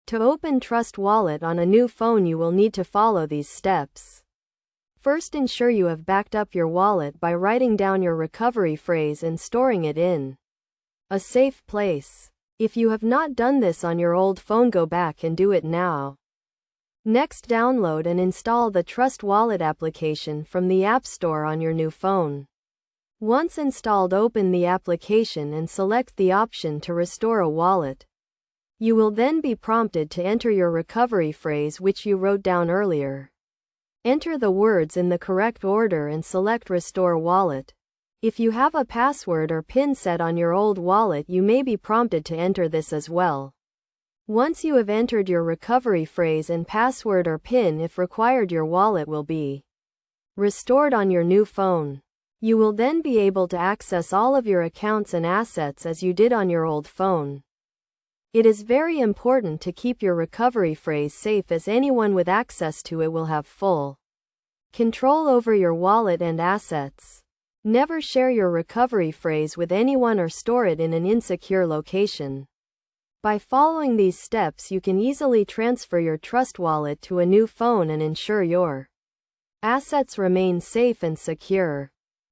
To open Trust Wallet on a new phone, you will need to follow these steps. First, ensure you have backed up your wallet by writing down your recovery phrase and storing it in a safe place. If you have not done this on your old phone, go back and do it now. Next, download and install the Trust Wallet application from the App Store on your new phone. Once installed, open the application and select the option to restore a wallet. You will then be prompted to enter your recovery phrase which you wrote down earlier. Enter the words in the correct order and select Restore Wallet. If you have a password or PIN set on your old wallet, you may be prompted to enter this as well. Once you have entered your recovery phrase and password or PIN, if required, your wallet will be restored on your new phone. You will then be able to access all of your accounts and assets as you did on your old phone. It is very important to keep your recovery phrase safe, as anyone with access to it will have full control over your wallet and assets. Never share your recovery phrase with anyone or store it in an insecure location. By following these steps, you can easily transfer your Trust Wallet to a new phone and ensure your assets remain safe and secure.